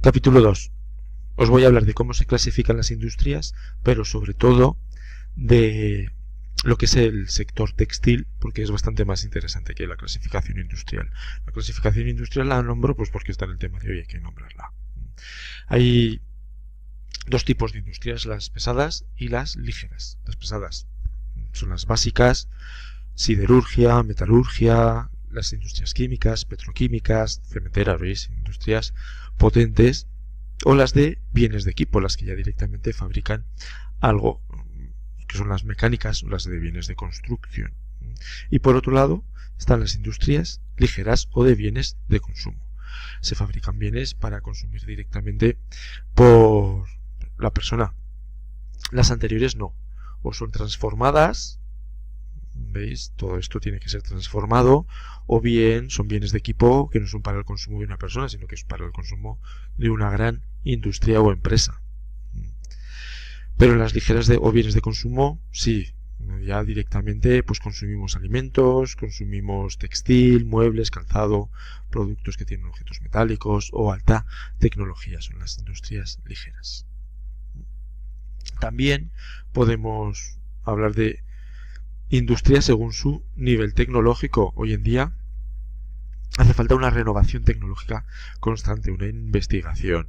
Capítulo 2. Os voy a hablar de cómo se clasifican las industrias, pero sobre todo de lo que es el sector textil, porque es bastante más interesante que la clasificación industrial. La clasificación industrial la nombro pues porque está en el tema de hoy, hay que nombrarla. Hay dos tipos de industrias, las pesadas y las ligeras. Las pesadas son las básicas: siderurgia, metalurgia, las industrias químicas, petroquímicas, cementeras, ¿veis? Industrias potentes, o las de bienes de equipo, las que ya directamente fabrican algo, que son las mecánicas o las de bienes de construcción. Y por otro lado están las industrias ligeras o de bienes de consumo. Se fabrican bienes para consumir directamente por la persona. Las anteriores no, o son transformadas, ¿veis? Todo esto tiene que ser transformado, o bien son bienes de equipo que no son para el consumo de una persona, sino que es para el consumo de una gran industria o empresa. Pero en las ligeras o bienes de consumo, sí, ya directamente pues consumimos alimentos, consumimos textil, muebles, calzado, productos que tienen objetos metálicos o alta tecnología, son las industrias ligeras. También podemos hablar de industria según su nivel tecnológico. Hoy en día hace falta una renovación tecnológica constante, una investigación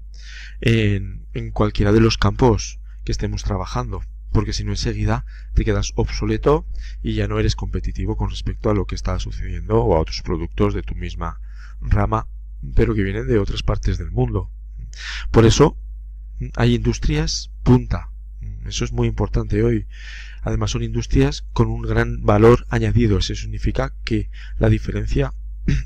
en cualquiera de los campos que estemos trabajando, porque si no enseguida te quedas obsoleto y ya no eres competitivo con respecto a lo que está sucediendo o a otros productos de tu misma rama, pero que vienen de otras partes del mundo. Por eso hay industrias punta. Eso es muy importante hoy. Además son industrias con un gran valor añadido. Eso significa que la diferencia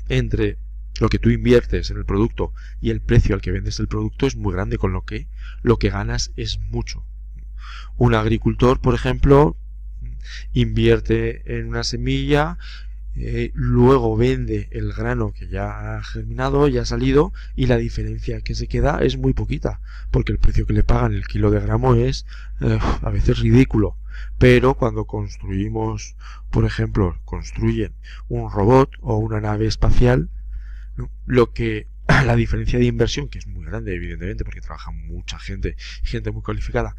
entre lo que tú inviertes en el producto y el precio al que vendes el producto es muy grande, con lo que ganas es mucho. Un agricultor, por ejemplo, invierte en una semilla, luego vende el grano que ya ha germinado, ya ha salido, y la diferencia que se queda es muy poquita, porque el precio que le pagan el kilo de gramo es a veces ridículo. Pero cuando construimos, por ejemplo, construyen un robot o una nave espacial, ¿no? La diferencia de inversión, que es muy grande evidentemente porque trabaja mucha gente, gente muy cualificada,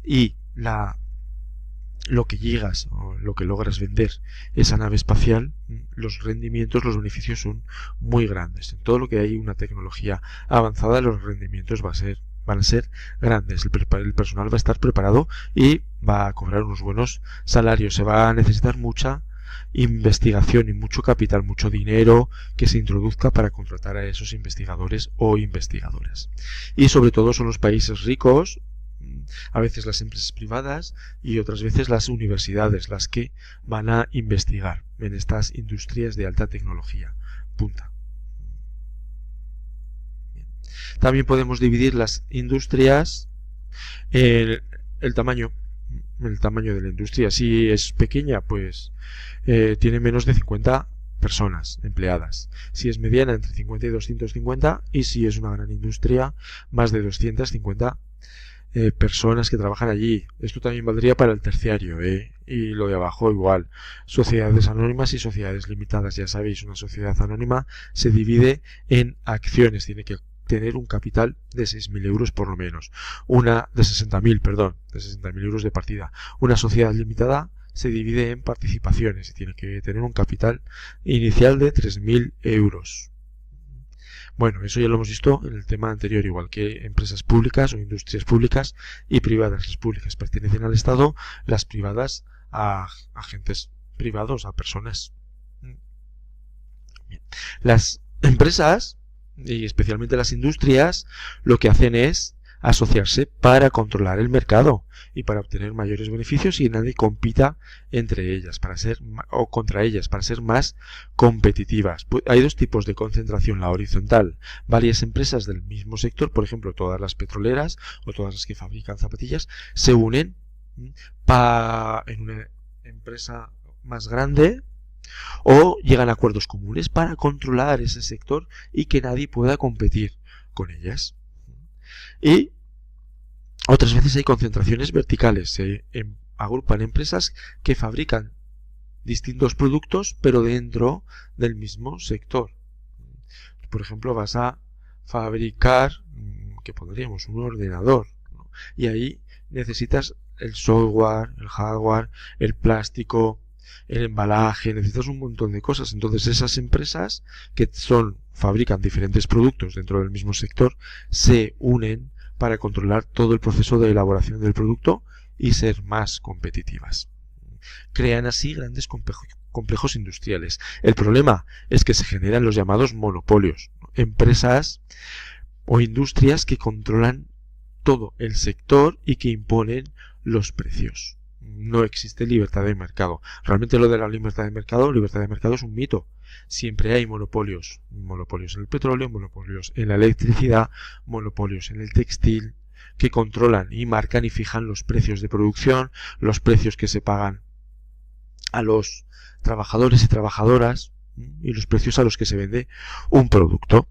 y lo que llegas o lo que logras vender esa nave espacial, los rendimientos, los beneficios son muy grandes. En todo lo que hay una tecnología avanzada, los rendimientos van a ser grandes. El personal va a estar preparado y va a cobrar unos buenos salarios. Se va a necesitar mucha investigación y mucho capital, mucho dinero que se introduzca para contratar a esos investigadores o investigadoras. Y sobre todo son los países ricos, a veces las empresas privadas y otras veces las universidades las que van a investigar en estas industrias de alta tecnología punta. También podemos dividir las industrias en el tamaño de la industria. Si es pequeña, pues tiene menos de 50 personas empleadas. Si es mediana, entre 50 y 250, y si es una gran industria, más de 250 personas que trabajan allí. Esto también valdría para el terciario, y lo de abajo igual. Sociedades anónimas y sociedades limitadas. Ya sabéis, una sociedad anónima se divide en acciones, tiene que tener un capital de 6.000 euros por lo menos. De 60.000, perdón, de 60.000 euros de partida. Una sociedad limitada se divide en participaciones y tiene que tener un capital inicial de 3.000 euros. Bueno, eso ya lo hemos visto en el tema anterior, igual que empresas públicas o industrias públicas y privadas. Las públicas pertenecen al Estado, las privadas a agentes privados, a personas. Bien. Las empresas, y especialmente las industrias, lo que hacen es asociarse para controlar el mercado y para obtener mayores beneficios y nadie compita entre ellas contra ellas para ser más competitivas. Hay dos tipos de concentración: la horizontal, varias empresas del mismo sector, por ejemplo todas las petroleras o todas las que fabrican zapatillas, se unen en una empresa más grande, o llegan a acuerdos comunes para controlar ese sector y que nadie pueda competir con ellas. Y otras veces hay concentraciones verticales, se agrupan empresas que fabrican distintos productos pero dentro del mismo sector. Por ejemplo, vas a fabricar, que pondríamos un ordenador, ¿no? Y ahí necesitas el software, el hardware, el plástico, el embalaje, necesitas un montón de cosas. Entonces esas empresas que fabrican diferentes productos dentro del mismo sector se unen para controlar todo el proceso de elaboración del producto y ser más competitivas. Crean así grandes complejos industriales. El problema es que se generan los llamados monopolios, ¿no? Empresas o industrias que controlan todo el sector y que imponen los precios. No existe libertad de mercado. Realmente lo de la libertad de mercado es un mito. Siempre hay monopolios. Monopolios en el petróleo, monopolios en la electricidad, monopolios en el textil, que controlan y marcan y fijan los precios de producción, los precios que se pagan a los trabajadores y trabajadoras y los precios a los que se vende un producto.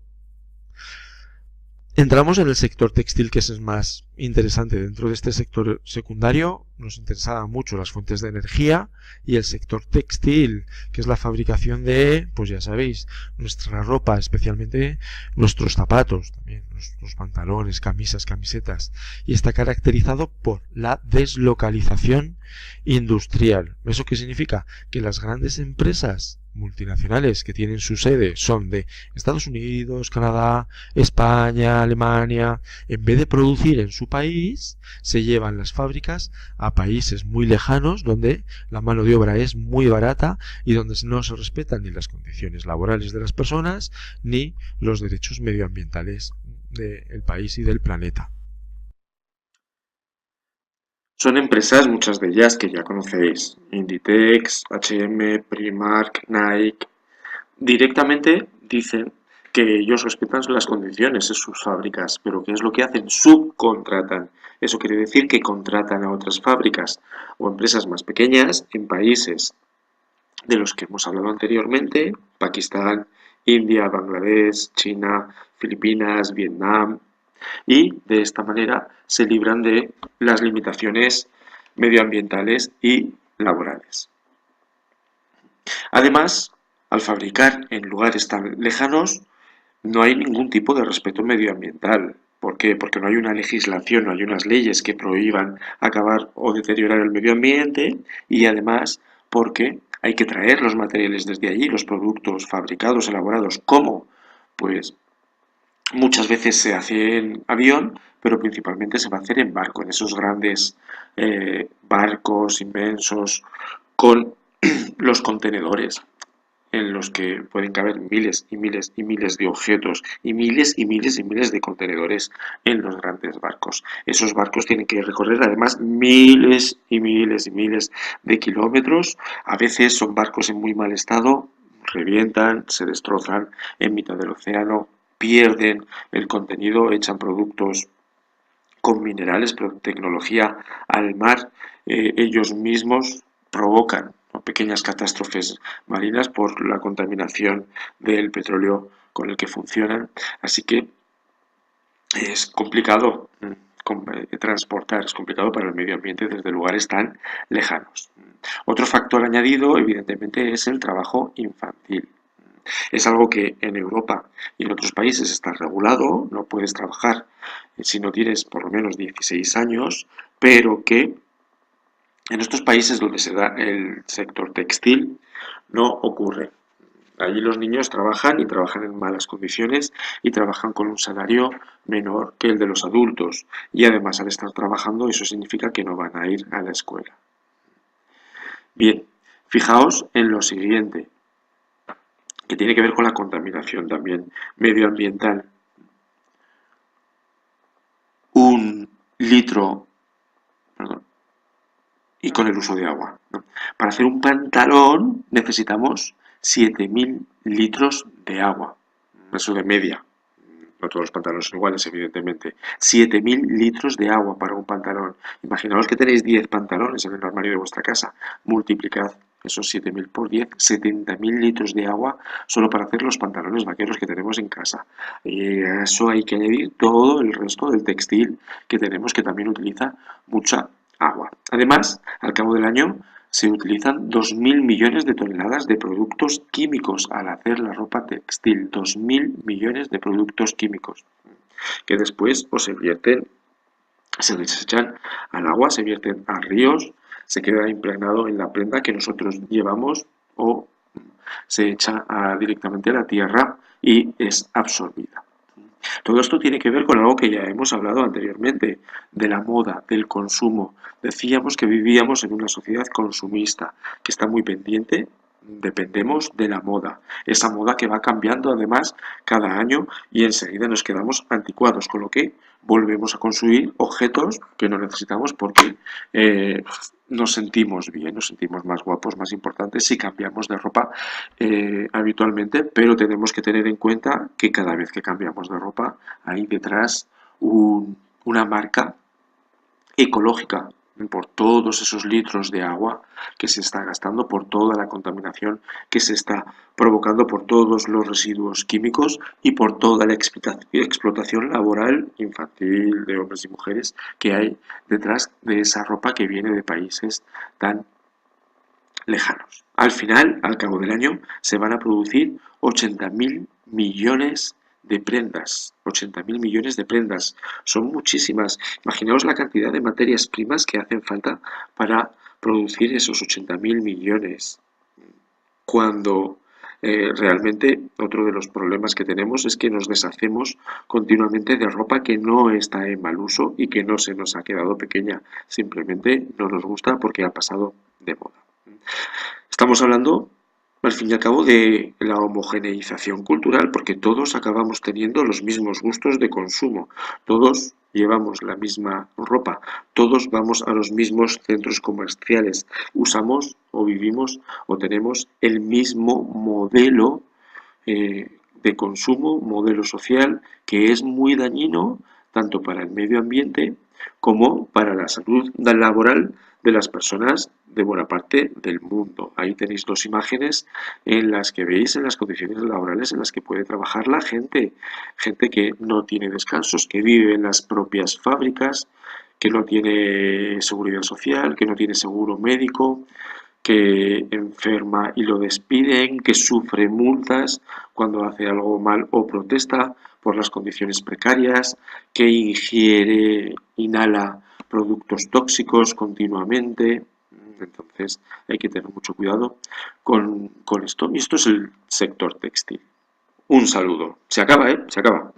Entramos en el sector textil, que es el más interesante. Dentro de este sector secundario nos interesaban mucho las fuentes de energía y el sector textil, que es la fabricación de, pues ya sabéis, nuestra ropa, especialmente nuestros zapatos, también nuestros pantalones, camisas, camisetas. Y está caracterizado por la deslocalización industrial. ¿Eso qué significa? Que las grandes empresas multinacionales que tienen su sede son de Estados Unidos, Canadá, España, Alemania. En vez de producir en su país, se llevan las fábricas a países muy lejanos donde la mano de obra es muy barata y donde no se respetan ni las condiciones laborales de las personas ni los derechos medioambientales del país y del planeta. Son empresas, muchas de ellas que ya conocéis, Inditex, H&M, Primark, Nike. Directamente dicen que ellos respetan las condiciones en sus fábricas, pero ¿qué es lo que hacen? Subcontratan. Eso quiere decir que contratan a otras fábricas o empresas más pequeñas en países de los que hemos hablado anteriormente: Pakistán, India, Bangladesh, China, Filipinas, Vietnam, y de esta manera se libran de las limitaciones medioambientales y laborales. Además, al fabricar en lugares tan lejanos, no hay ningún tipo de respeto medioambiental. ¿Por qué? Porque no hay una legislación, no hay unas leyes que prohíban acabar o deteriorar el medio ambiente, y además porque hay que traer los materiales desde allí, los productos fabricados, elaborados. ¿Cómo? Pues muchas veces se hace en avión, pero principalmente se va a hacer en barco, en esos grandes barcos inmensos con los contenedores en los que pueden caber miles y miles y miles de objetos y miles y miles y miles de contenedores en los grandes barcos. Esos barcos tienen que recorrer además miles y miles y miles de kilómetros. A veces son barcos en muy mal estado, revientan, se destrozan en mitad del océano, pierden el contenido, echan productos con minerales, tecnología al mar. Ellos mismos provocan, ¿no?, pequeñas catástrofes marinas por la contaminación del petróleo con el que funcionan. Así que es complicado transportar, es complicado para el medio ambiente desde lugares tan lejanos. Otro factor añadido, evidentemente, es el trabajo infantil. Es algo que en Europa y en otros países está regulado, no puedes trabajar si no tienes por lo menos 16 años, pero que en estos países donde se da el sector textil no ocurre. Allí los niños trabajan y trabajan en malas condiciones y trabajan con un salario menor que el de los adultos. Y además, al estar trabajando, eso significa que no van a ir a la escuela. Bien, fijaos en lo siguiente, que tiene que ver con la contaminación también medioambiental. Un litro, perdón, y con el uso de agua, ¿no? Para hacer un pantalón necesitamos 7.000 litros de agua, eso de media. No todos los pantalones son iguales, evidentemente. 7.000 litros de agua para un pantalón. Imaginaos que tenéis 10 pantalones en el armario de vuestra casa. Multiplicad esos 7.000 por 10, 70.000 litros de agua solo para hacer los pantalones vaqueros que tenemos en casa. Y a eso hay que añadir todo el resto del textil que tenemos, que también utiliza mucha agua. Además, al cabo del año, se utilizan 2.000 millones de toneladas de productos químicos al hacer la ropa textil. 2.000 millones de productos químicos que después o se vierten, se desechan al agua, se vierten a ríos, se queda impregnado en la prenda que nosotros llevamos o se echa directamente a la tierra y es absorbida. Todo esto tiene que ver con algo que ya hemos hablado anteriormente, de la moda, del consumo. Decíamos que vivíamos en una sociedad consumista, que está muy pendiente, dependemos de la moda. Esa moda que va cambiando además cada año y enseguida nos quedamos anticuados, con lo que volvemos a consumir objetos que no necesitamos porque nos sentimos bien, nos sentimos más guapos, más importantes si cambiamos de ropa habitualmente, pero tenemos que tener en cuenta que cada vez que cambiamos de ropa hay detrás una marca ecológica por todos esos litros de agua que se está gastando, por toda la contaminación que se está provocando, por todos los residuos químicos y por toda la explotación laboral infantil de hombres y mujeres que hay detrás de esa ropa que viene de países tan lejanos. Al final, al cabo del año, se van a producir 80.000 millones de prendas. 80.000 millones de prendas. Son muchísimas. Imaginaos la cantidad de materias primas que hacen falta para producir esos 80.000 millones. Cuando realmente otro de los problemas que tenemos es que nos deshacemos continuamente de ropa que no está en mal uso y que no se nos ha quedado pequeña. Simplemente no nos gusta porque ha pasado de moda. Estamos hablando, al fin y al cabo, de la homogeneización cultural, porque todos acabamos teniendo los mismos gustos de consumo, todos llevamos la misma ropa, todos vamos a los mismos centros comerciales, usamos o vivimos o tenemos el mismo modelo de consumo, modelo social, que es muy dañino tanto para el medio ambiente como para la salud laboral de las personas de buena parte del mundo. Ahí tenéis dos imágenes en las que veis en las condiciones laborales en las que puede trabajar la gente. Gente que no tiene descansos, que vive en las propias fábricas, que no tiene seguridad social, que no tiene seguro médico, que enferma y lo despiden, que sufre multas cuando hace algo mal o protesta por las condiciones precarias, que inhala productos tóxicos continuamente. Entonces hay que tener mucho cuidado con esto. Y esto es el sector textil. Un saludo. Se acaba, ¿eh? Se acaba.